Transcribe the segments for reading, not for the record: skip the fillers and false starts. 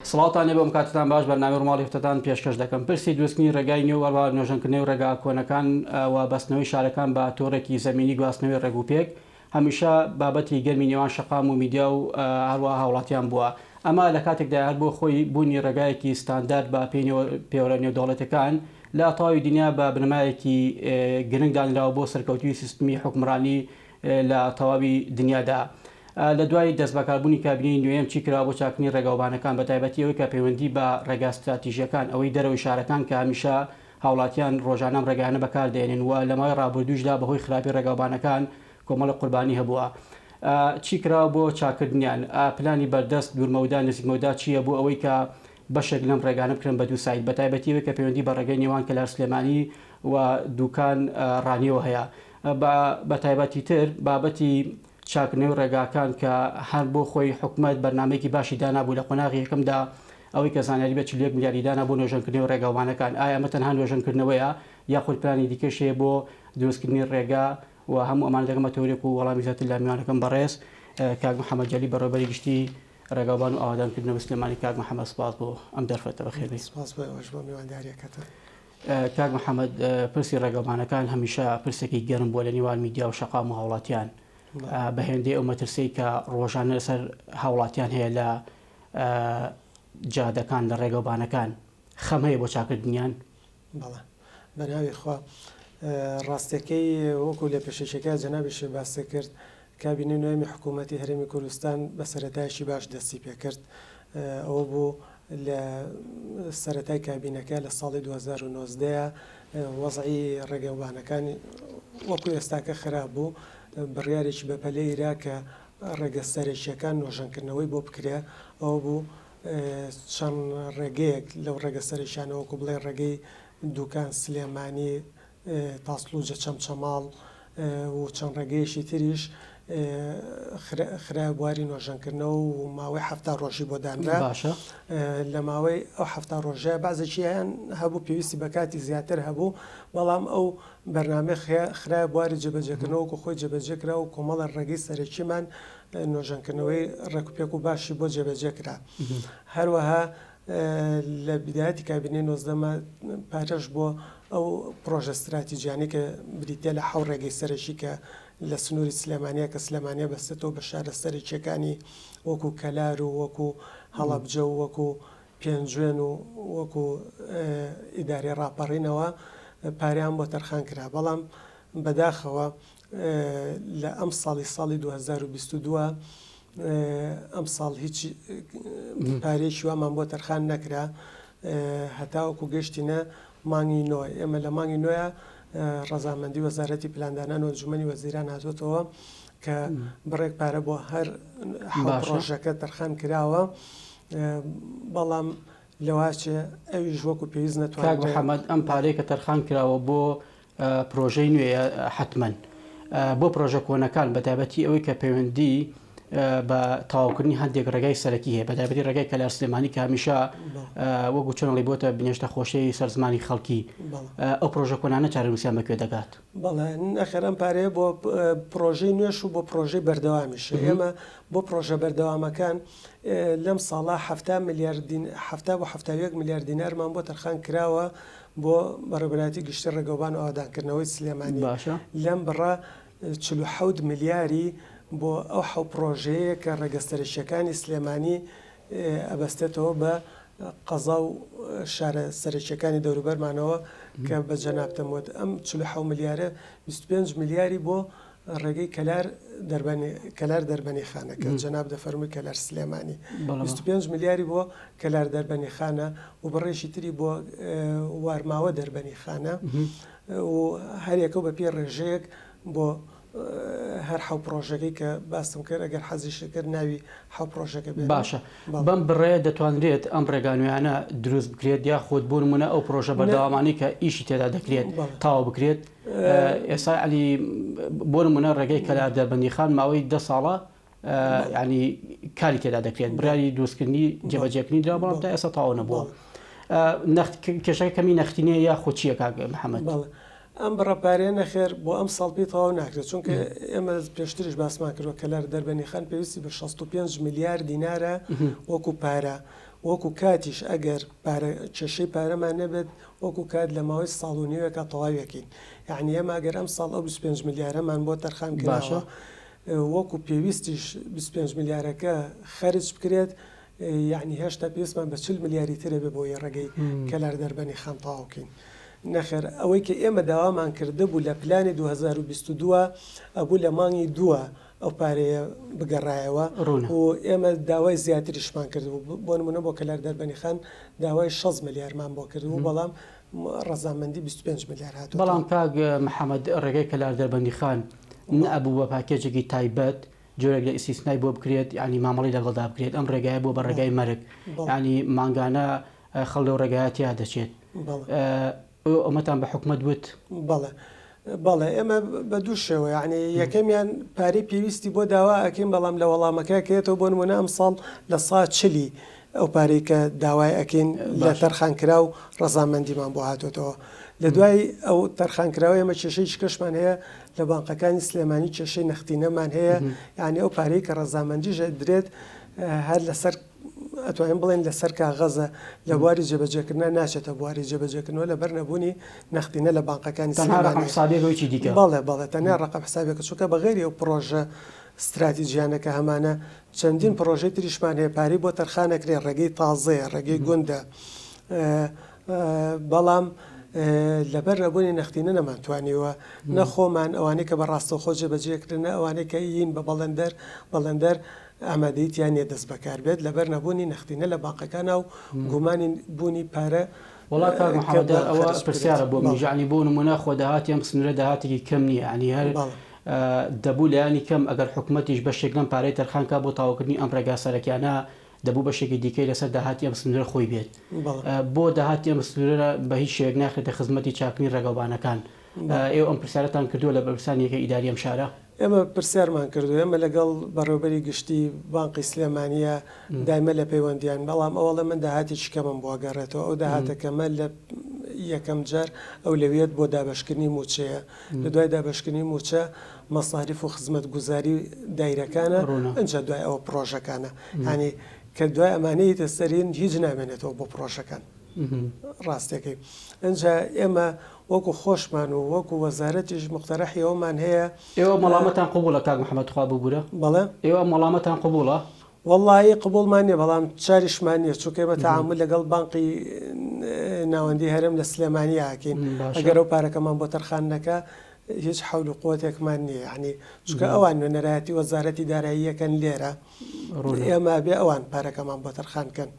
سڵاتان بۆم کاتتان باش بەرنامەی ڕۆماڵی هەفتەتان پێشکەش دەکەم. پرسی دروستنی ڕێگای نوێ وەڕوا نوێژەنکردنەوەی ڕێگا کۆنەکان و بەستنەوەی شارەکان بە تۆڕێکی زەمینی گواستنەوەی ڕێگوپێک هەمیشە بابەتی گەرمی نێوان شەقام و میدیا و هەروە هاوڵاتیان بووە. ئەمە لە کاتێکدا هەر بۆ خۆی بوونی ڕێگایەکی ستاندارد بە پێوەرە نێودەوڵەتەکان لە تەواوی دنیا بە بنەمایەکی گرنگ دانراوە بۆ سەرکەوتوی سیستمی حکومڕانی لە تەواوی دنیادا. لە دوای دەست بەکاربوونی کابینەی نوێم چی کرا بۆ چاکنی ڕێگاوبانەکان بە تایبەتی ئەوەی کە پەیوەندی بە ڕێگا استراتیژیەکان ئەوەی دەرەوەی شارەکان کە هەمیشە هاوڵاتیان ڕۆژانەم ڕێگانە بەکاردێنن و لە ماوەی ڕابردووشدا بەهۆی خراپی ڕێگاوبانەکان کۆمەڵە قوربانی هەبووە. چی کراوە بۆ چاکردنیان؟ پلانی بەردەست دوورمەودا نزیکمەودا چییە بۆ ئەوەی کە بەشێک لەم ڕێگانە بکرن بە دوو سایت بە تایبەتی ئەوەی کە پەیوەندی بە ڕێگەی نێوان کەلار سلێمانی و دوکان ڕانیەوە هەیە. بە تایبەتی تر بابەتی چاکنەوە ڕێگاکان کە هەر بۆ خۆی حکومەت بەرنامەیەکی باشی دانابوو لە قۆناغی یەکەمدا ئەوەی کە زانیاری بە 40 میلیاردی دانا بۆ نوێژەنکردنەوەی ڕێگاوبانەکان. ئایا ئەمە تەنها نوێژەنکردنەوەیە یاخود پلانی دیکەش هەیە بۆ دروستکردنی ڕێگا و هەموو ئەمان دەگەمە تەورێک و وەڵامی زیاتر لە میوانەکەم بەڕێز کاک محەممەد جەلی بەڕێوەبەری گشتی ڕێگاوبان و ئاوادانکردنەوە سلێمانی. کاک محەممەد سپاس بۆ ئەم دەرفەتە بەخێری. سپاس بۆ میوانداریەکەتە. کاک محەممەد پرسی ڕێگاوبانەکان هەمیشە پرسێکی گەرم بۆ لە نێوان میدیا و شەقام و هاوڵاتیان بە هێندەی ئەو مەترسەی کە ڕۆژانە لەسەر هاوڵاتیان هەیە لە جادەکان لە ڕێگەوبانەکان خەم هەیە بۆ چاکردنیان. بەڵێ بەناوی خوا ڕاستەکەی وەکو لە پێشەکە جەنابیش باسی کرد کابینەی نوێمی حکوومەتی هەرێمی کوردستان بە سەرەتایشی باش دەستی پێکرد. ئەوە بوو لە سەرەتای کابینەکە لە ساڵی 2019 وەزعی ڕێگەوبانەکانی وەکو ئێستاکە خراپ بوو. بڕیارێکی بەپەلەیرا کە ڕێگە سەرەکیەکان نۆژەنکردنەوەی بۆ بکرێ. ئەوە بوو چەند ڕێگەیەک لەو ڕێگە سەرەکیانەوەکو بڵێ ڕێگەی دوکان سلێمانی تاسلوجە چەمچەماڵ و چەند ڕێگەیەشی تریش خراپ بواری نۆژەنکردنەوە و ماوەی 7 ڕۆژی بۆ دانرا. لە ماوەی ئەو 7 ڕۆژە بازێکیان هەبوو پێویستی بە کاتی زیاتر هەبوو، بەڵام ئەو بەرنامە خراپ بواری جێبەجێکردنەوەکو خۆی جێبەجێکرا و کۆمەڵە ڕێگەی سەرەکیمان نۆژەنکردنەوەی ڕێکوپێک و باشی بۆ جێبەجێکرا. هەروەها لە بیدایەتی کابینەی 19 پارەش بۆ ئەو پرۆژە استراتیجیانی کە بریتە لە حەو ڕێگەی سەرەکی کە لە سنووری سلێمانیە کە سلێمانیە بەستێتەوە بە شارە سەرەکیەکانی وەکو کەلار و وەکو هەڵەبجە و وەکو پێنجوێن و وەکو ئیداری ڕاپەڕینەوە پاریان بۆ تەرخان کرا. بەڵام بەداخەوە لە ئەم ساڵی 2022 ئەم ساڵ هیچ پارێکی وامان بۆ تەرخان نەکرا هەتاوەکو گەشتینە مانگی نۆ. ئێمە لە مانگی نۆە ڕەزامەندی وەزارەتی پلاندانان و ئەنجومەنی وەزیران هاتوۆتەوە کە بڕێک پارە بۆ هەر پرۆژەکە تەرخان کراوە، بەڵام لەواچێ ئەویش وەکو پێویست نەتوانێت. کاک محەممەد ئەم پارەی کە تەرخان کراوە بۆ پرۆژەی نوێیە حتمەن بۆ پرۆژە کۆنەکان بە تایبەتی ئەوەی کە پەیوەندی بە تاواکردنی هەندێک ڕێگای سەرەکی هەیە بە تایبەتی ڕێگای کەلار سلێمانی کە هەمیشە وەکو چۆنەڵی بۆتە بنیێشتە خۆشەی سەرزمانی خەڵکی ئەو پرۆژە کۆنانە چارەنووسیان بەکوێ دەگات؟ بەڵێ نەخێرەم پارەیە بۆ پرۆژەی نوێش و بۆ پرۆژەی بەردەوامیش. ئێمە بۆ پرۆژە بەردەوامەکان لەم ساڵا 70 بۆ 71 میلیارد دینارمان بۆ تەرخان کراوە بۆ بەڕێوەبەری گشتی ڕێگەوبان و ئاوادانکردنەوەی سلێمانی. لەم بڕە 47 میلیاری بۆ ئەو حەو پرۆژەیە کە ڕێگە سەرەکیەکانی سلێمانی ئەبەستێتەوە بە قەزا و شارە سەرەکیەکانی دەوروبەرمانەوە کە بە جەنابتەموت ئەم 47 میلیارە 25 میلیاری بۆ ڕێگەی کەلار دەربەنی خانەکە جەناب دەفەرمووی کەلار سلێمانی 25 میلیاری بۆ کەلار دەربەنی خانە و بەڕێژی تری بۆ وارماوە دەربەنی خانە و هەریەکە بە پێ ڕێژەیەک بۆ هەر حەو پرۆژەکەی کە باستم کرد ئەگەر حەزیش کرد ناوی حەو پرۆژەکە بێت. باشە بەم بڕێ دەتوانرێت ئەم ڕێگانویانە دروست بکرێت یا خۆت بۆ نمونە ئەو پرۆژە بەردەوامانی کە ئیشی تێدا دەکرێت تاوا بکرێت. ئێستا علی بۆ نمونە ڕێگەی کەلار دەربەندی خان ماوەی 10 ساڵە ینی کاری تێدا دەکرێت بڕیاری دروستکردنی جێبەجێکردنی درا بەڵام تا ئێستا تاوا نەبووە. کێشەکە کەمی نەختینەیە یا خۆچیە کاک محەممەد؟ ئەم بڕەپارێ نەخێر بۆ ئەم ساڵپی تەواو ناکرێت چونکە ئێمە پێشتریش باسمان کردوە کەلار دەربەنی خان پێویستی بە 65 میلیارد دینارە وەکو پارە وەکو کاتیش ئەگەر کێشەی پارەمان نەبێت وەکو کات لە ماوەی ساڵونیوەکە تەواویەکەین یعنی ئێمە ئەگەر ئەم ساڵ ئەو 25 میلیارەمان بۆ تەرخان کراشە وەکو پێویستیش 25 میلیارەکە خەرج بکرێت یعنی هێشتا پێویستمان بە 40 میلیاری ترە بێ بۆی ڕێگەی کەلار دەربەنی خەم تەواوکەین. نەخێر ئەوەی کە ئێمە داوامان کرده بوو لە پلانی 2022 ئەبوو لە مانگی دووە ئەو پارەیە بگەڕایەوە و ئێمە داوای زیاتریشمان کردبوو بۆ نمونە بۆ کەلار دەربەنی خان داوای 6 میلیارمان بۆ کردبوو بەڵام ڕەزامەندی 25 میلیار هاتووە. بەڵام کاک محەممەد ڕێگەی کەلار دەربەندی خان نەبوو بە پاکێجێکی تایبەت جۆرێک لە ئیسیسنای بۆ بکرێت ینی مامەڵی لەگەڵدا بکرێت ئەم ڕێگایە بۆ بە ڕێگای مەرگ ینی ماگانە خەڵ و ڕێگایەتیا دەچێت ئەمەتان بە حکومت وت بەڵێ ئێمە بە دوو شێوە یعنی یەکەمیان پارەی پێویستی بۆ داوا ئەکەین بەڵام لە وەڵامەکە کێتەوە بۆ نمونە ئەم ساڵ لە سا چلی ئەو پارەی کە داوای ئەکەین لە تەرخانکرا و ڕەزامەندیمان بۆ هاتوێتەوە لە دوای ئەو تەرخانکراوە ئێمە کێشەی کەشمان هەیە لە بانقەکانی سلێمانی کێشەی نەختینەمان هەیە یعنی ئەو پارەی کە ڕەزامەندیژە درێت هەر لەسەر ئەتوانین بڵێن لەسەر کاغەزە لە بواری جێبەجێکردن ناچێتە بواری جێبەجێکردنەوە لە بەر نەبوونی نەختینە لە بانقەکانی حسابێکی دیکە بەڵێ تەنیا ڕقم حسابێکە چووکە بەغێری ئەو پرۆژە استراتیژیانەکە هەمانە چەندین پرۆژەی تریشمان هەیە پارەی بۆ تەرخانەکرێ ڕێگەی تازەیە ڕێگەی گوندە بەڵام لەبەر نەبوونی نەختینە نەمانتوانیوە نەخۆمان ئەوانەی کە بەڕاستەوخۆ جێبەجێکردنە ئەوانەی کە یین بە بەڵەندەر ئامادەیتیان نیە دەست بەکار بێت لەبەر نەبوونی نەختینە لە باقەکانە و گومانی بوونی پارە وڵات کاک محەممەد ئەوە پرسیارە بۆ میژانی بۆ نمونە خۆ داهاتی ئەم سنوورە داهاتێکی کەم نییە ینی هەر دەبوو لایانی کەم ئەگەر حکوومەتیش بەشێک لەم پارەی تەرخانکە بۆ تاواکردنی ئەم ڕێگا سەرەکیانە دەبوو بەشێکی دیکەی لەسەر داهاتی ئەم سنوورە خۆی بێت بۆ داهاتی ئەم سنوورە بە هیچ شێوەیەک ناخێتە خزمەتی چاکنی ڕێگەوبانەکان ئێوە ئەم پرسیارەتان کردووە لە بەرپرسانیەکە ئیداری ئەم شارە ئێمە پرسیارمان کردو ئێمە لەگەڵ بەڕێوەبەری گشتی بانقی سلێمانیە دایمە لە پەیوەندیان بەڵام ئەوڵە من داهاتێکی کەمم بۆ گەڕێتەوە ئەو داهاتەکەمە لە یەکەم جار ئەو لەوێت بۆ دابشکردنی موچەیە لە دوای دابشکردنی موچە مەساریف و خزمەت گوزاری دایرەکانە ئەنجە دوای ئەوە پرۆژەکانە هەنی کە دوای ئەمانەی دەسەرین هیچ نامێنێتەوە بۆ پرۆژەکان ڕاستەکەی ئەنجا ئێمە وەکو خۆشمان و وەکو وەزارەتیش مقتەرەحی ئەومان هەیە ئێوە مەڵامەتان قبولە کاک محەممەد خوا ببوورە بەڵێ ئێوە مەڵامەتان قبولە واللهی قبولمان نیە بەڵام چاریشمان نیە چونکە ئێمە تەعامل لەگەڵ بانقی ناوەندی هەرێم لە سلێمانی ئاکەین ئەگەر ئەو پارەکەمان بۆ تەرخانەکە هیچ حول و قوتێکمان نییە یعنی چونکە ئەوان نوێنەرایەتی وەزارەتی داراییەکەن لێرە ئێمە بێ ئەوان پارەکەمان بۆ تەرخانکەن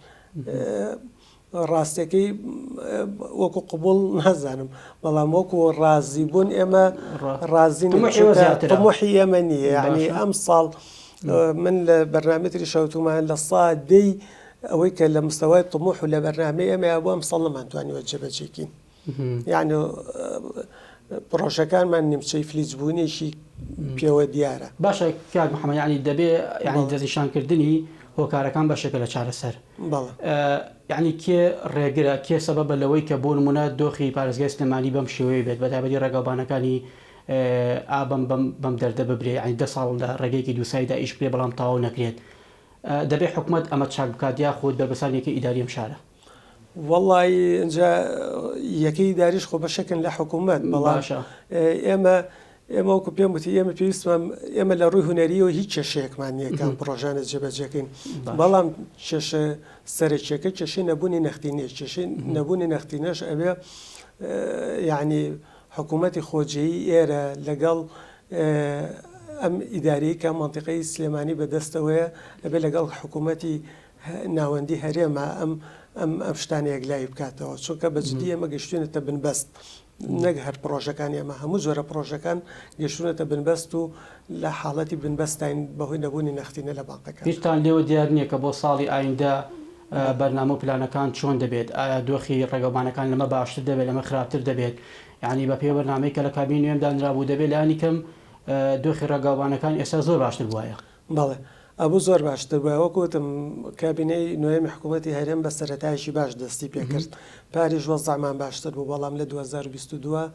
ڕاستەکەی وەکو قبول نازانم بەڵام وەکو ڕازی بوون ئێمە ڕازین طموحی ئێمە نییە یعنی ئەم ساڵ من لە بەرنامەی شەوتومان لە سادەی ئەوەی کە لە مستەوای طموح و لە بەرنامەی ئەمە بۆ ئەم ساڵ نەمانتوانیوە جێبەجێکین یعنی پرۆژەکانمان نیمچەی فلیجبوونیشی پێوە دیارە باشە کاک محەممەد ینی دەبێ ینی دەستنیشانکردنی هۆکارەکان بەشەکە لە چارەسەر یعنی کێ ڕێگرە کێ سەبەبە لەوەی کە بۆ نمونە دۆخی پارێزگای سلێمانی بەم شێوەیە بێت بەتایبەتی ڕێگەوبانەکانی ئابم بەم دەردە ببرێ ینی 10 ساڵ لە ڕێگەیەکی دووسایدا ئیش بێ بەڵام تەواو نەکرێت دەبێ حکوومەت ئەمە چاک بکات یا خۆت بەرپرسانێکی ئیداری ئەم شارە والله اینجا یەکەی داریش خۆ بەشەکەن لە حکوومەت بەڵام ئێمە وەکو پێم وتی ئێمە پێویستمان ئێمە لە ڕووی هونەریەوە هیچ کێشەیەکمان نییەکان پرۆژانە جێبەجێکەین بەڵام کێشە سەرچێکە کێشەی نەبوونی نەختینێ کێشەی نەبوونی نەختینەش ئەوێ یعنی حکوومەتی خۆجێیی ئێرە لەگەڵ ئەم ئیدارەی کە مەنتیقەی سلێمانی بەدەستەوەیە ئەبێ لەگەڵ حکوومەتی ناوەندی هەرێمە ئەم شتانی یەکلای بکاتەوە چونکە بەجددی ئێمە گەشتوێنێتە بنبەست نەک هەر پرۆژەکان ئێمە هەموو جۆرە پرۆژەکان گەشتوونەتە بنبەست و لە حاڵەتی بنبەستین بەهۆی نەبوونی نەختینە لە بانقەکان هیچتان لێوە دیار نییە کە بۆ ساڵی ئایندا بەرنامە و پلانەکان چۆن دەبێت ئایا دۆخی ڕێگەوبانەکان لەمە باشتر دەبێت لەمە خراپتر دەبێت یعنی بە پێ بەرنامەی کە لە کابینی نوێمدانرابوو دەبێت لانی کەم دۆخی ڕێگەوبانەکان ئێستا زۆر باشتر بواە بەڵێ ئەبوو زۆر باشتر بووە وەکوتم کابینەی نوێمی حکوومەتی هەرێم بە سەرەتایشی باش دەستی پێکرد پاریش وەزعمان باشتر بوو بەڵام لە 2022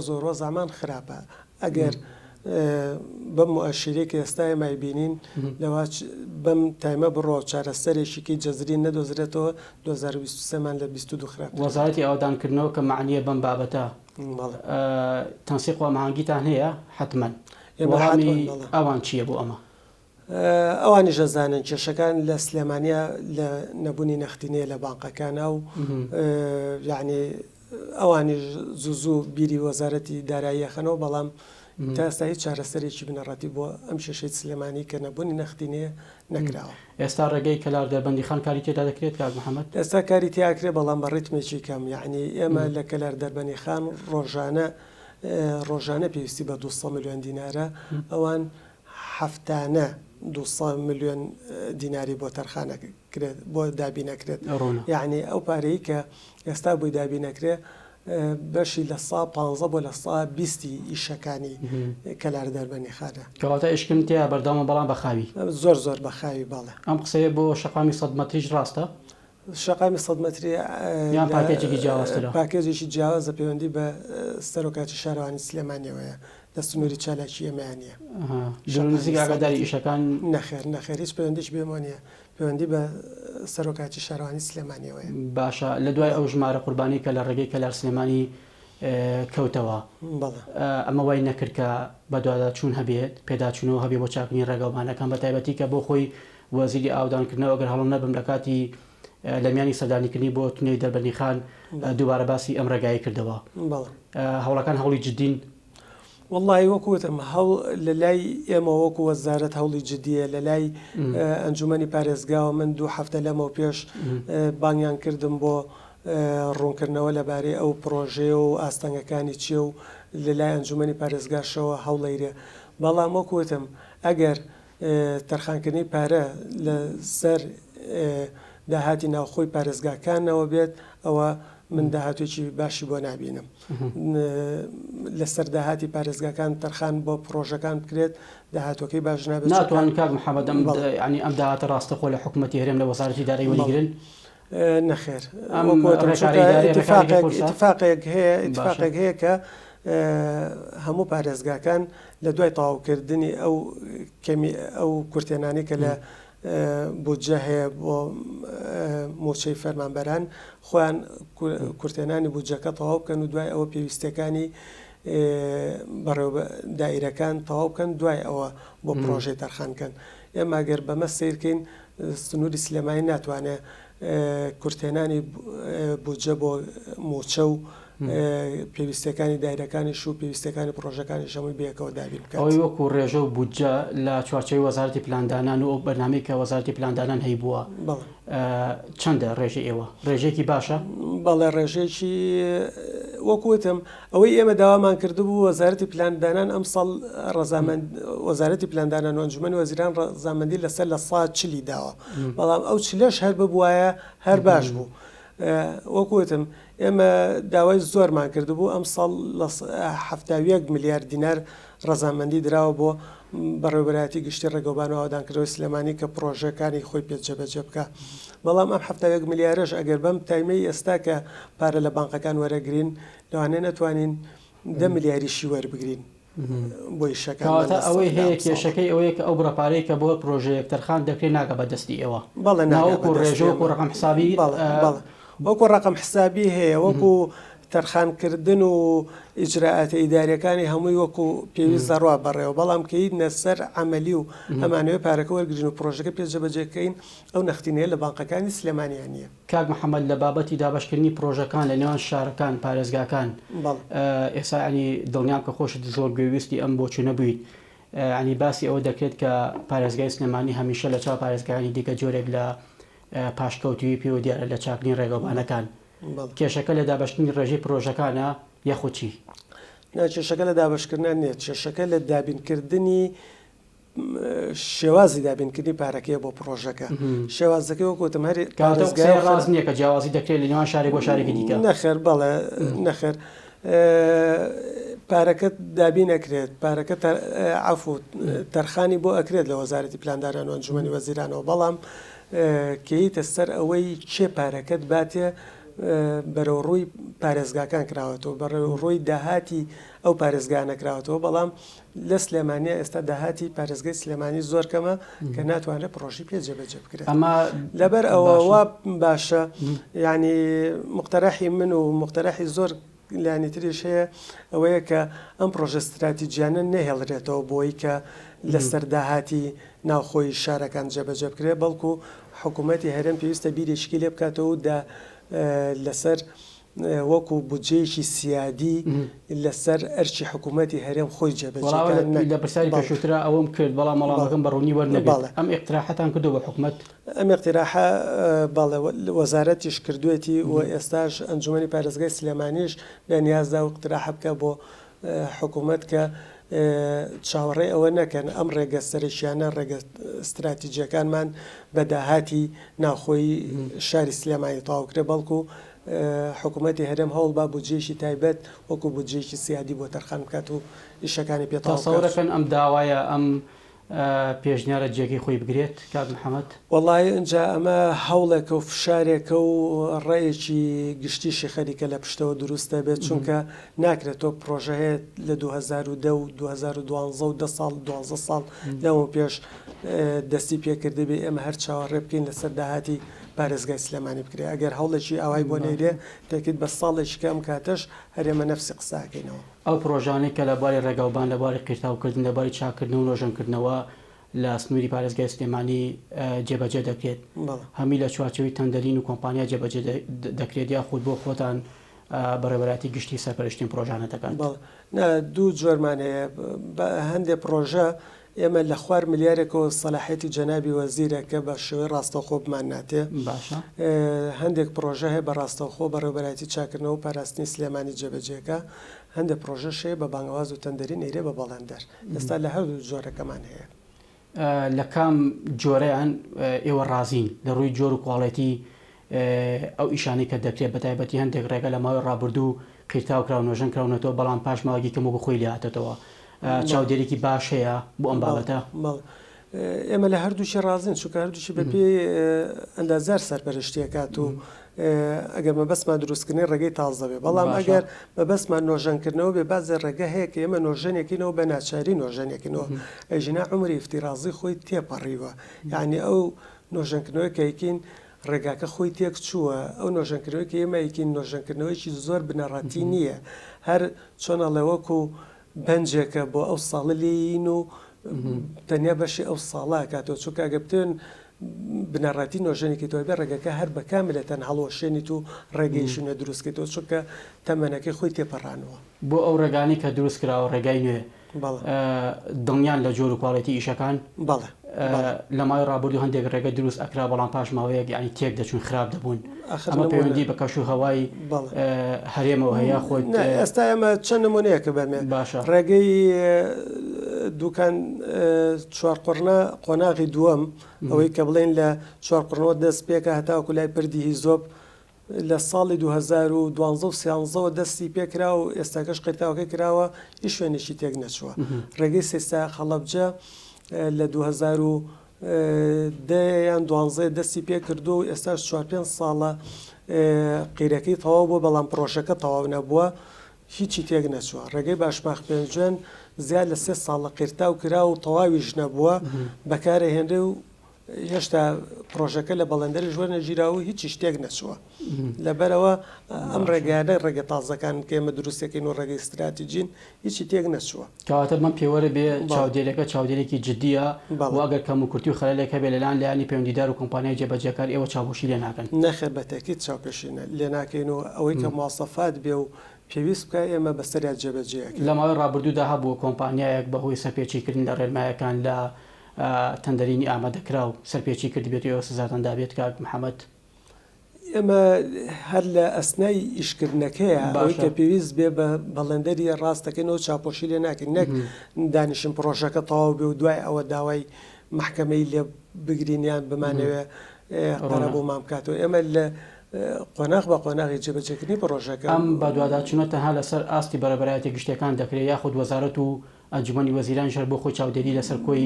زۆر وەزعمان خراپە ئەگەر بەم مؤشیرێکی ئێستا مایبینین لەوا بەم تایمە بڕۆ چارەسەرێکیکی جەزری نەدۆزرێتەوە 2023مان لە 22 خراپ وەزارەتی ئاودانکردنەوە کە معنیە بەم بابەتە تەنسیق و ماهەنگیتان هەیە حتمما ئەوان چییە بۆ ئەمە؟ ئەوانی ژەزانن کێشەکان لە سلێمانیا لە نەبوونی نەختینەیە لە بانقەکانە و یعنی ئەوانی زوو بیری وەزارەتی دارایی خەنەوە بەڵام تا ئێستا هیچ چارەسەرێکی بنەڕەتی بۆ ئەم شێشەی سلێمانی کە نەبوونی نەختینەیە نەکراوە. ئێستا ڕێگەی کەلار دەربەندی خان کاری تێدا دەکرێت کاک محەممەد؟ ئێستا کاری تیاکرێ بەڵام بە ڕیتمێکی کەم یعنی ئێمە لە کەلار دەربەنی خان ڕۆژانە پێویستی بە 200 میلیۆن دینارە ئەوان هەفتانە 200 میلیۆن دیناری بۆ تەرخانەکرێت بۆ دابی نەکرێت یعنی ئەو پارەی کە ئێستا بۆی دابی نەکرێت بەشی لە 15 بۆ لە 20 ئیشەکانی کەلار دەربەنی خانە کەواتە ئشکنتیا بەردەوامە بەڵام بەخاوی زۆر بەخاوی باڵێ ئەم قسەیە بۆ شەقامی 100 مەتریش ڕاستە؟ شەقامی 100 مەتری یان پاکێجێکی جیاوازترە پاکێجێکی جیاوازە پەیوەندی بە سەرۆکاتی شارەوانی سلێمانیەوەیە دە سنووری چالاکی ئەمەیانە نزیک ئاگاداری ئیشەکان نەخێر هیچ پەیوەندیش بێمانە پەیوەندی بە سەرۆکاتی شارەوانی سلێمانیەوەیە. باشە لە دوای ئەو ژمارە قوربانی کە لە ڕێگەی کەلار سلێمانی کەوتەوە ئەمە وای نەکرد کە بە دواداچوون هەبێت پێداچوونەوە هەبێ بۆ چاکنی ڕێگەومانەکان بە تایبەتی کە بۆ خۆی وەزیری ئاودانکردنەوە ئەگەر هەڵم نەبم لە کاتی لە میانی سەردانیکردنی بۆ تونێی دەربەنی خان دووبارە باسی ئەم ڕێگایی کردەوە هەوڵەکان هەوڵی جدین والله وەکوتم هەڵ لە لای ئێمە وەکو وەزارەت هەوڵی جدیە لە لای ئەنجومەنی پارێزگاوە من 2 هەفتە لەمەوە پێش بانگیان کردم بۆ ڕوونکردنەوە لەبارەی ئەو پرۆژێ و ئاستەنگەکانی چیە و لە لای ئەنجومەنی پارێزگاشەوە هەوڵەیرێ بەڵام وەکوتم ئەگەر تەرخانکردنی پارە لە سەر داهاتی ناوخۆی پارێزگاکانەوە بێت ئەوە من داهاتوێکی باشی بۆ نبینم لەسەر داهاتی پارێزگاکان تەرخان بۆ پرۆژەکان بکرێت داهاتوەکەی باش نابێت ناتوان کاک محەممەد ینی ئەم داهاتە ڕاستەخۆ لە حکوومەتی هەرێم لە وەزارەتی دارایی وەرگرن نەخێر اتفاقێک هەیە کە هەموو پارێزگاکان لە دوای تەواوکردنی ئەو کورتێنانی کە لە بودجە هەیە بۆ مۆچەی فەرمانبەران خۆیان کورتێنانی بودجەکە تەواو بکەن و دوای ئەوە پێویستەکانی بەڕێوە دائیرەکان تەواو بکەن دوای ئەوە بۆ پرۆژەی تەرخانکەن ئێمە گەر بەمە سیرکەین سنووری سلێمانی ناتوانێت کورتێنانی بودجە بۆ مۆچە و پێویستەکانی دایرەکانیش و پێویستەکانی پرۆژەکانی شەمووی بێکەوە دابین بکات. ئەوەی وەکو ڕێژە و بودجە لە چوارچەوەی وەزارەتی پلاندانان و بەرنامەی کە وەزارەتی پلاندانان هەیبووە چەندە ڕێژەی ئێوە ڕێژێکی باشە؟ بەڵێ ڕێژێکی وەکوتم ئەوەی ئێمە داوامان کردبوو وەزارەتی پلاندانان ئەم ساڵ وەزارەتی پلاندانان و ئەنجومەنی وەزیران ڕەزامەندی لەسەر لە 140 داوە بەڵام ئەو چلەش هەر ببوایە هەر باش بوو. وەکوتم ئێمە داوای زۆرمان کردبوو ئەم ساڵ 70 میلیارد دینار ڕەزامەندی دراوە بۆ بەڕێوەبەرایەتی گشتی ڕێگەوبان و ئاودانکردنەوەی سلێمانی کە پرۆژەکانی خۆی پێجەبەجێ بکە بەڵام ئەم 70 میلیارەش ئەگەر بەم تایمەی ئێستا کە پارە لە بانقەکان وەرەگرین لەوانەیە نەتوانین 10 میلیاریشی وەربگرین بۆی شەکان ئەوەی هەیە کێشەکەی ئەوەیە کە ئەو بڕەپارەی کە بۆ پرۆژەیەک تەرخان دەکرێت ناگە بەدەستی ئێوە ناوەکو ڕێژەوەکو ڕقم حسابی وەکو ڕقم حسابی هەیە وەکو تەرخانکردن و ئیجراعاتە ئیداریەکانی هەمووی وەکو پێویست دەڕوا بەڕێوە بەڵام کەی نەسەر عملی و ئەمانەوە پارەکە وەرگرین و پرۆژەکە پێجەبەجێکەین ئەو نەختینەیە لە بانقەکانی سلێمانیان نیە. کاک محەممەد لە بابەتی دابشکردنی پرۆژەکان لە نێوان شارەکان پارێزگاکان ئێستا ینی دڵنیام کە خۆشت زۆر گوێویستی ئەم بۆچوو نەبوویت ینی باسی ئەوە دەکرێت کە پارێزگای سلێمانی هەمیشە لە چاو پارێزگایانی دیکە جۆرێک لە پاشکەوتوی پێوە دیارە لە چاکنی ڕێگەوبانەکان کێشەکە لە دابشکردنی ڕێژەی پرۆژەکانە یەخۆچی کێشەکە لە دابشکردن نێت کێشەکە لە دابینکردنی شێوازی دابینکردنی پارەکەیە بۆ پرۆژەکە شێوازەکەی وەکوتم هەر ڕاز نییە کە جیاوازی دەکرێت لە نێوان شاری بۆ شارێکی دیکە نەخێر بەڵێ نەخێر پارەکەت دابی نەکرێت پارەکە عفو تەرخانی بۆ ئەکرێت لە وەزارەتی پلاندانان و ئەنجومەنی وەزیرانەوە بەڵام کەیتە سەر ئەوەی چێ پارەکەت باتێ بەرەو ڕووی پارێزگاکان کراوەتەوە بەڕێو ڕووی داهاتی ئەو پارێزگانە کراوەتەوە بەڵام لە سلێمانیا ئێستا داهاتی پارێزگای سلێمانی زۆر کەمە کە ناتوانێت پرۆژی پێ جێبەجێ بکرێت لەبەر ئەوە باشە ینی مقتەرەحی من و مقتەرەحی زۆر لانی تریش هەیە ئەوەیە کە ئەم پرۆژە استراتیجیانە نەهێڵرێتەوە بۆی کە لەسەر داهاتی ناوخۆی شارەکان جێبەجێ بکرێت بەڵکو حکوومەتی هەرێم پێویستە بیرێشکی لێ بکاتەوە لەسەر وەکو بودجەیەکی سیادی لەسەر ئەرچی حکوومەتی هەرێم خۆی جێبەجێ لە پرسیاری پێشووترا ئەوەم کرد بەڵام وەڵامەکەم بەڕوونی وەرنەگەڵ ئەم اقتراحەتان کردو بە حکوومەت ئەم اقتراحە وەزارەتیش کردوێتی و ئێستاش ئەنجومەنی پارێزگای سلێمانیش بەنیازدا و اقتراحە بکە بۆ حکوومەت کە چاوەڕێ ئەوە نەکەن ئەم ڕێگە سەرشیانە ڕێگە استراتیجیەکانمان بە داهاتی ناوخۆی شاری سلێمانی تەواوکرێ بەڵکو حکوومەتی هەرێم هەوڵ با بودجێکی تایبەت وەکو بودجێکی سیادی بۆ تەرخان بکات و ئیشەکانی پێتەوەکەن ئەم داوایە ئەم پێشنیارە جێگەی خۆی بگرێت کاک محەممەد وەڵای اینجا ئەمە هەوڵێکە و فشارێکە و ڕێیەکی گشتیشی خەریکە لە پشتەوە دروستە بێت چونکە ناکرێتەوە پرۆژەیە لە 2010 و 2012 و 12 ساڵ لەوە پێش دەستی پێکردی بێ ئێمە هەر چاوەڕێ بکەین لەسەر داهاتی پارێزگای سلێمانی بکرێ ئەگەر هەوڵێکی ئاوای بۆ نێرێ تاکید بە ساڵێکی کەم کاتەش هەرێمە نەفسی قساکەینەوە ئەو پرۆژانەی کە لەباری ڕێگاوبان لەباری قیرتاوکردن لەباری چاکردن و ڕۆژنکردنەوە لە سنووری پارێزگای سلێمانی جێبەجێ دەکرێت هەمی لە چوارچەوەی تەندەرین و کۆمپانیا جێبەجێ دەکرێت یا خود بۆ خۆتان بەڕێوەبەراتی گشتی سەرپەرشتین پرۆژانە دەکەن دوو جۆرمان هەیە هەندێک پرۆژە ئێمە لە خوار ملیارێکەوە سەلاحەتی جەنابی وەزیرە کە بە شێوەی ڕاستەوخۆ بمان ناتێ هەندێک پرۆژە هەیە بە ڕاستەوخۆ بەڕێوەبەراتی چاکردنەوە و پاراستنی سلێمانی جێبەجێەکە هەندێک پرۆژەشەیە بە بانگەواز و تەندەری نێرێ بە بەڵاندەر ئێستا لە هەردوو جۆرەکەمان هەیە لە کام جۆرەیان ئێوە ڕازین لە ڕووی جۆر و کوڵەتی ئەو ئیشانی کە دەکرێت بە تایبەتی هەندێک ڕێگە لە ماوەی ڕابردوو قیرتاوکراو نوێژەن کراونەتەوە بەڵام پاش ماوەگی کەم بە خۆی لاتێتەوە چاودێرێکی باش هەیە بۆ ئەم بابەتە ئێمە لە هەردووشی ڕازین چونکە هەردووشی بە پێی ئەندازار سەرپەرشتیەکات و ئەگەر مەبەستمان دروستکردنی ڕێگەی تازە بێ بەڵام ئەگەر مەبەستمان نۆژەنکردنەوە بێ بازێ ڕێگە هەیە کە ئێمە نۆژەنێکینەوە بە ناچاری نۆژەنێکینەوە ئەژینا عمری ئیفتیرازی خۆی تێپەڕیوە یعنی ئەو نۆژەنکردنەوەی کەیکین ڕێگاکە خۆی تێک چووە ئەو نۆژەنکردنەوەی کە ئێمە یکین نۆژەنکردنەوەیکی زۆر بنەڕەتی نییە هەر چۆنەڵێوەکو بەنجێکە بۆ ئەو ساڵە لێین و تەنیا بەشی ئەو ساڵا کاتەوە چونکە ئەگە بتێن بنەڕەتی نۆژەنێکی تۆ بێ ڕێگەکە هەر بە کاملەتەن هەڵۆشێنیت و ڕێگەیشونە دروستکەیتەوە چونکە تەمەنەکەی خۆی تێپەڕانەوە بۆ ئەو ڕێگانی کە دروست کراوە ڕێگای نوێ دڵنیان لە جۆر و کوڵەتی ئیشەکان بەڵێ لە مای ڕابردوو هەندێک ڕێگە دروست ئەکرا بەڵام پاش ماوەیەک ینی تێک دەچون خراپ دەبوون ئەمە پەیوەندی بە کەش و هەوای هەرێمەوە هەیە خۆت ئێستا ئێمە چەند نمونەیەکە بەمێ باشە ڕێگەی دوکان چوارقڕنا قۆناغی دووەم ئەوەی کە بڵێن لە چوارقڕنەوە دەست پێکە هەتاوەکو لای پردی هیزۆب لە ساڵی 2012 دەستی پێکرا و ئێستاکەش قیرتاوەکەی کراوە هیچ شوێنێکی تێک نەچووە ڕێگەی سێستا خەڵەبجە لە 2010 12 دەستی پێ کردو و ئێستاش 4-5 ساڵە قیرەکەی تەواو بووە بەڵام پرۆژەکە تەواو نەبووە هیچی تێک نەچووە ڕێگەی باشماخ پێنجێن زیاد لە 3 ساڵە قیرتاو کرا و تەواویش نەبووە بەکارە هێنرێ و هێشتا پرۆژەکە لە بەڵندەری ژوەر نەگیرا و هیچی شتێک نەچووە لەبەرەوە ئەم ڕێگایانە ڕێگە تازەکان کە ئێمە دروستەکەین و ڕێگەی استراتیجین هیچی تێک نەچووە کەواتە من پێوەرە بێ چاودێرەکە چاودێرێکی جددیە واگەر کەم و کورتی و خەلەلێک هەبێ لەلایەن لایانی پەیوەندیدار و کۆمپانیای جێبەجێکار ئێوە چاوپۆشی لێ ناکەن نەخێر بە تاکید چاوپۆشی لێ ناکەین و ئەوەی کە مواسەفات بێ و پێویست بکە ئێمە بەسەریا جێبەجێەکە لە ماوەی ڕابردوودا هەبووە کۆمپانیایەک بەهۆی سەرپێچیکردن لە ڕێنمایەکان لە تەندەرینی ئامادەکرا و سەرپێچی کردی بێتەوە سزاتەندا بێت کاک محەممەد ئێمە هەر لە ئەسنای ئیشکردنەکەیە ئەوەی کە پێویست بێ بە بەڵندەری ڕاستەکەینەوە چاپۆشی لێ ناکەین نەک دانیشم پرۆژەکە تەواو بێ و دوای ئەوە داوای محکەمەی لێ بگرینیان بمانەوێ قەرە بۆ مامکاتەوە ئێمە لە قۆناغ بە قۆناغی جێبەجێکردنی پرۆژەکە ئەم بە دوواداچونەوە تەنها لەسەر ئاستی بەرەبەرایەتی گشتەکان دەکرێت یاخود وەزارەت و ئەنجومەنی وەزیران ژەر بۆ خۆی چاودێری لەسەر کۆی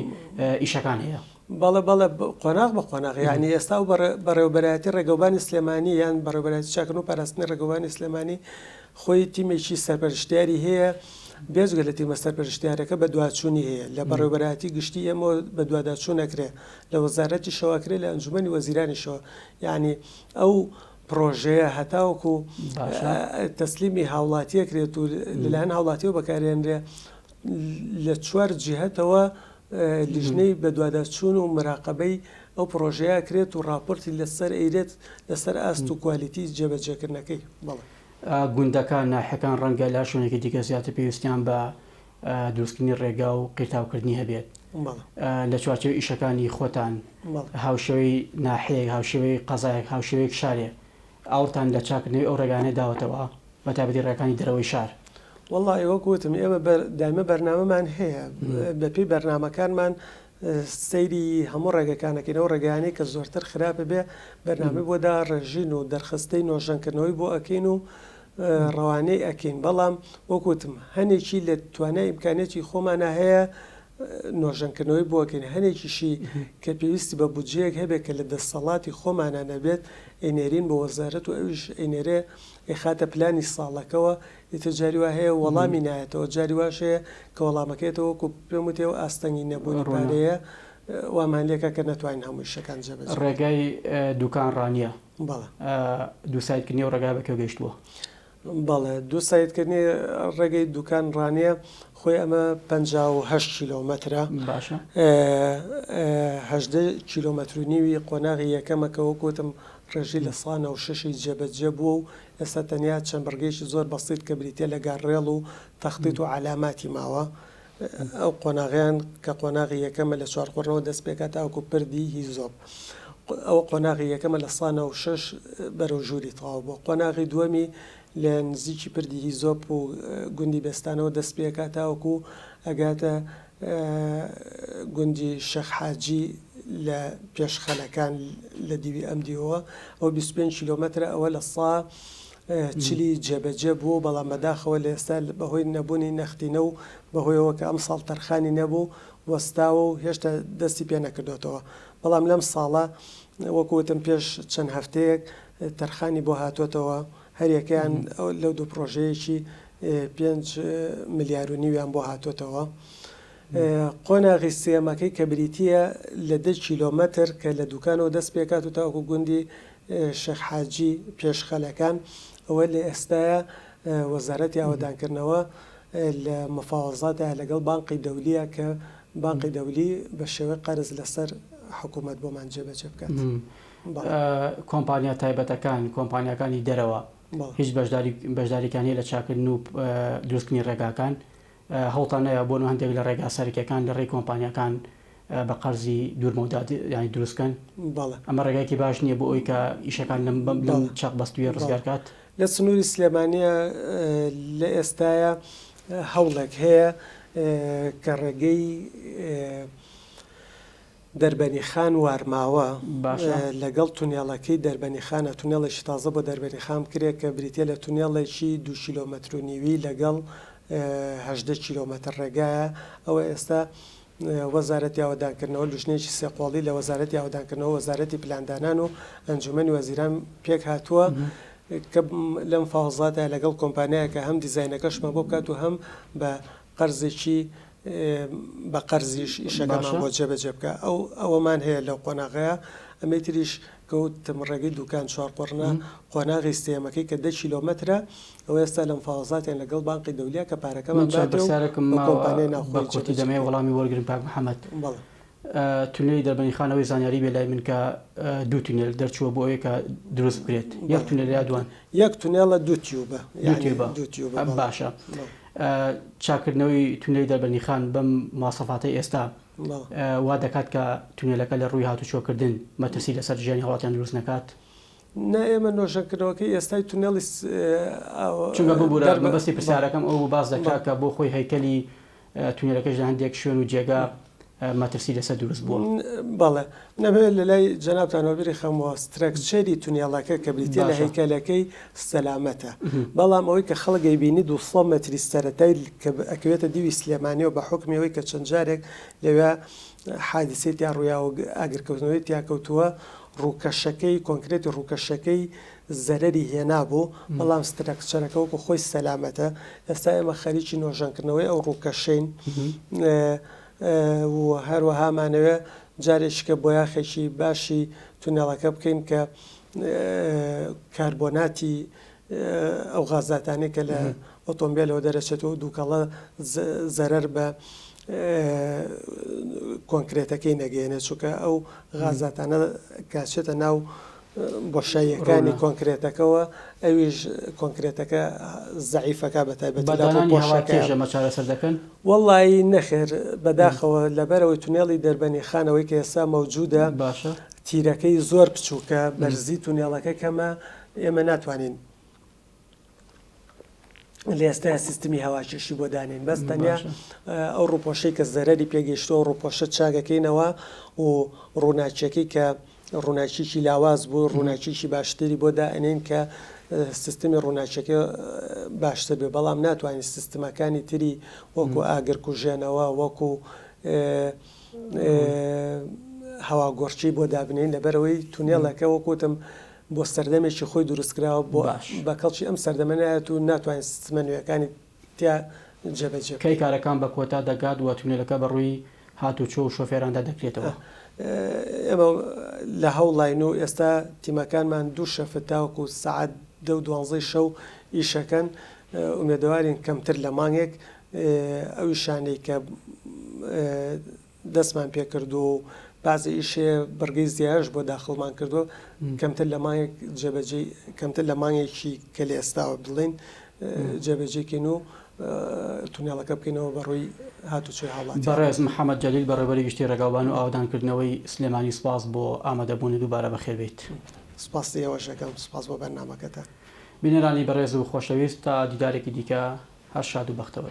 ئیشەکان هەیە بەڵێ قۆناغ بە قۆناغ یعنی ئێستا و بەڕێوەبەرایەتی ڕێگەوبانی سلێمانی یان بەڕێوەبەرایەتی چاکردن و پاراستنی ڕێگەوبانی سلێمانی خۆی تیمێکی سەرپەرشتیاری هەیە بێجگە لە تیمە سەرپەرشتیارەکە بە دوواچوونی هەیە لە بەڕێوەبەرایەتی گشتی ئێمە بە دوواداچوون نەکرێ لە وەزارەتی شەواکرێ لە ئەنجومەنی وەزیرانیشەوە یعنی ئەو پرۆژەیە هەتاوەکو تەسلیمی هاوڵاتیەکرێت و لەلایەن هاوڵاتیەوە بەکارێنرێ لە چوار جیهەتەوە لیژنەی بە دوواداچوون و مراقبەی ئەو پرۆژەیە کرێت و راپۆرتی لەسەر ئەیرێت لەسەر ئاست و کوالیتی جێبەجێکردنەکەی بەڵێ گوندەکان ناحەکان ڕەنگە لا شوێنێکی دیکە زیاتر پێویستیان بە دروستکردنی ڕێگا و قیرتاوکردنی هەبێت لە چوارچێوەی ئیشەکانی خۆتان هاوشێوەی ناحەیەک هاوشێوەی قەزایەک هاوشێوەیەک شارێ ئاورتان لە چاکردنەوەی ئەو ڕێگانە داوەتەوە بە تایبەتی ڕێگەکانی دەرەوەی شار وەڵی وەکوتم ئێمە دایمە بەرنامەمان هەیە بەپێی بەرنمەکانمان سەیری هەموو ڕێگەکانەکەینەوە ڕێگەیانەی کە زۆرتر خراپە بێ بەرنامە بۆدا ڕێژین و دەرخستەی نۆژەنکردنەوەی بۆ ئەکەین و ڕەوانەی ئەکەین بەڵام وەکوتم هەنێکی لە توانای ئیمکانێتی خۆمانە هەیە نۆژەنکردنەوەی بۆکەین هەنێکیشی کە پێویستی بە بودجەیەک هەبێت کە لە دەسەڵاتی خۆمانە نەبێت ئەینێرین بە وەزارەت و ئەویش ئەینێرێ خاتە پلانی ساڵەکەەوە ئیتر جاریوا هەیە وەڵامی نایەتەوە جاری واش هەیە کە وەڵامەکەیتەوە و پێم وتێەوە ئاستەنگی نەبوونی پارەیە وامان لێکە کە نەتوانین هەمووی شەکان جەبەجێ ڕێگای دوکان ڕانیە بەڵێ دووسایتکردنی و ڕێگا بەکەو گەیشتووە بەڵێ دوو سایتکردنی ڕێگەی دوکان ڕانیە خۆی ئەمە 58 کیلۆمەترە باشە 18 کیلۆمەتر و نیوی قۆناغی یەکەمەکە وەکوتم ڕێژی لە سانە و شەشی جێبەجێ بووە و ئێستا تەنیا چەند بەرگێکی زۆر بەسیت کە بریتە لە گاڕێڵ و تەختیت و علاماتی ماوە ئەو قۆناغیان کە قۆناغی یەکەمە لە چوارخۆڕەوە دەست پێکات تاوەکو پردی هیزۆب ئەو قۆناغی یەکەمە لە سانە و شەش بەرەو ژووری تەواو بووە قۆناغی دووەمی لە نزیکی پردی هیزۆپ و گوندی بێستانەوە دەست پێکات تاوەکو ئەگاتە گوندی شەخ حاجی لە پێشخەلەکان لە دیوی ئەم دیەوە ئەو 25 کیلۆمەترە ئەوە لە سا چلی جێبەجێ بوو بەڵام بەداخەوە لە ئێستا بەهۆی نەبوونی نەختینە و بەهۆیەوە کە ئەم ساڵ تەرخانی نەبوو وەستاوە و هێشتا دەستی پێ نەکردوێتەوە بەڵام لەم ساڵە وەکوتم پێش چەند هەفتەیەک تەرخانی بۆ هاتوۆتەوە هەریەکەیان لەو دوو پرۆژەیەکی 5 ملیار و نیویان بۆ هاتوۆتەوە قۆناغی سێمەکەی کە بریتە لە 10 کیلۆمەتر کە لە دوکانەوە دەست پێکات و تاوەکو گوندی شەخ حاجی پێشخەلەکان ئەوە لە ئێستاە وەزارەتی ئاوەدانکردنەوە لە مفاوەزاتە لەگەڵ بانقی دەولیە کە بانقی دەولی بە شێوەی قەرز لەسەر حکوومەت بۆمان جێبەجێ بکات کۆمپانیا تایبەتەکان کۆمپانیەکانی دەرەوە هیچ بەشداریەکانی لە چاکردن و دروستکردنی ڕێگاکان هەوڵتانەیە بۆ هەندێک لە ڕێگا سەرکیەکان لە ڕێی کۆمپانیەکان بە قەرزی دوورمەدات ینی دروستکەن ئەمە ڕێگایکی باش نییە بۆ ئەوی کە ئیشەکان لەم چاق بەستوی ڕزگارکات لە سنووری سلێمانیە لە ئێستاە هەوڵێک هەیە کە ڕێگەی دەربەنی خان وارماوە لەگەڵ تونێڵەکەی دەربەنی خانە تونێڵێکی تازە بۆ دەربەنی خام کرێت کە بریتە لە تونێڵێکی 2 کیلۆمەتر و نیوی لەگەڵ 18 کیلۆمەتر ڕێگایە ئەوە ئێستا وەزارەتی ئاوەدانکردنەوە لوژنێکی سێقۆڵی لە وەزارەتی ئاوەدانکردنەوە وەزارەتی پلاندانان و ئەنجومەنی وەزیران پێک هاتووە کە لەم فاوزاتە لەگەڵ کۆمپانیایە کە هەم دیزاینەکەشمە بۆ بکات و هەم بە قەرزێکی بە قەرزیش ئیشەکەمان بۆ جێبەجێ بکە ئەوەمان هەیە لەو قۆناغەیە ئەمەی تریش کەوتم ڕێگەی دوکان چوارقۆڕنە قۆناغی سێمەکەی کە 10 کیلۆمەترە ئەو ئێستا لەم فاوزاتیان لەگەڵ بانقی دەولیا کە پارەکەمان کۆمپانیای ناوخۆتی دەمێ وەڵامی وەرگرن پاک محەممەد تونێلی دەربەنی خانەوەی زانیاری بێ لای من کە دوو تونێل دەرچووە بۆ ئەوەیە کە دروست بکرێت یەک تونێل یا دوان یەک تونێڵە دوو تیوبە باشە چاکردنەوەی تونێلی دەربەنی خان بەم ماسەفاتەی ئێستا وا دەکات کە تونێلەکە لە ڕووی هاتوچۆکردن مەترسی لەسەر ژیانی هەڵاتیان دروست نەکات نا ئێمە نۆژەکردنەوەکەی ئێستای تونێڵی چونکە ببوورە مەبەستی پرسیارەکەم ئەو باز دەکات کە بۆ خۆی هەیکەلی تونێلەکەش لە هەندێک شوێن و جێگا مەترسی لەسەر دروست بووە بەڵێ نەبێت لە لای جەنابتانەوەبیری خەمەوە سترەکچەری تونێڵەکە کە بریتە لە هەیکەلەکەی سەلامەتە بەڵام ئەوەی کە خەڵگەی بینی 200 مەتری سەرەتای کە ئەکەوێتە دیوی سلێمانیەوە بە حکمیەوەی کە چەند جارێک لەوێ حادیسەی تیا ڕوویا و ئاگرکەوتنەوەی تیاکەوتووە ڕووکەشەکەی کۆنکرێتی ڕووکەشەکەی زەرەری هێنا بوو بەڵام سترەکچەرەکە وەکو خۆی سەلامەتە ئێستا ئێمە خەریکی نۆژەنکردنەوەی ئەو ڕووکەشەین و هەروەهامانەوێ جارێکیکە بۆ یاخێکی باشی تونێڵەکە بکەین کە کاربۆناتی ئەو غازاتانەی کە لە ئۆتۆمبیلەوە دەرەچێتەوە دووکەڵە زەرەر بە کۆنکرێتەکەی نەگەێنێت چونکە ئەو غازاتانە کاچێتە ناو بۆشاییەکانی کۆنکرێتەکەەوە ئەویش کۆنکرێتەکە زەعیفەکە بە تایبەتیژەمە چارەسەر دەکەن وەڵی نەخێر بەداخەوە لەبەرەوەی تونێڵی دەربەنی خانەوەی کە ئێستا مەوجودە باشە تیرەکەی زۆر بچووکە بەرزی تونێڵەکە کەمە ئێمە ناتوانین لە ئێستا سیستمی هەواکێشی بۆ دانین بەس تەنیا ئەو ڕووپۆشەی کە زەرەری پێگەیشتەوە ڕووپۆشە چاگەکەینەوە و ڕووناچیەکەی کە ڕووناچیکی لاواز بوو ڕووناچیکی باشتری بۆ دائنین کە سیستمی ڕووناچەکە باشتر بێ بەڵام ناتوانین سیستمەکانی تری وەکو ئاگرکوژێنەوە وەکو هەواگۆڕچی بۆ دابنین لەبەرەوەی تونێڵەکە وەکوتم بۆ سەردەمێکی خۆی دروستکراوە بۆ بە کەڵکی ئەم سەردەمەنایەت و ناتوانین سیستمە نوێەکانی تیا جێبەجێ کەی کارەکان بە کۆتا دەگات و تونێلەکە بەڕووی هاتوچۆ و شۆفێراندا دەکرێتەوە ئێمە لە هەوڵین و ئێستا تیمەکانمان دوو شەفت تاوەکو سعات 12 شەو ئیشەکەن ئومێدەوارین کەمتر لە مانگێک ئەوی شانەی کە دەستمان پێکرد و بازی ئیشێ بەرگەی زیاش بۆ داخڵمان کردو کەمتر لە مانگێک جێبەجێ کەمتر لە مانگێکی کە لە ئێستاوە بڵین جێبەجێکین و تونێڵەکە بکەینەوە بەڕووی هاتوچۆی هاوڵات. بەڕێز محەممەد جەلیل بەڕێوەبەری گشتی ڕێگاوبان و ئاودانکردنەوەی سلێمانی سپاس بۆ ئامادەبوونی دووبارە بەخێربێت. سپاس ئێوەشەکەم سپاس بۆ بەرنامەکەتە. بینەرانی بەڕێز و خۆشەویست تا دیدارێکی دیکە هەر شاد و بەختەوە.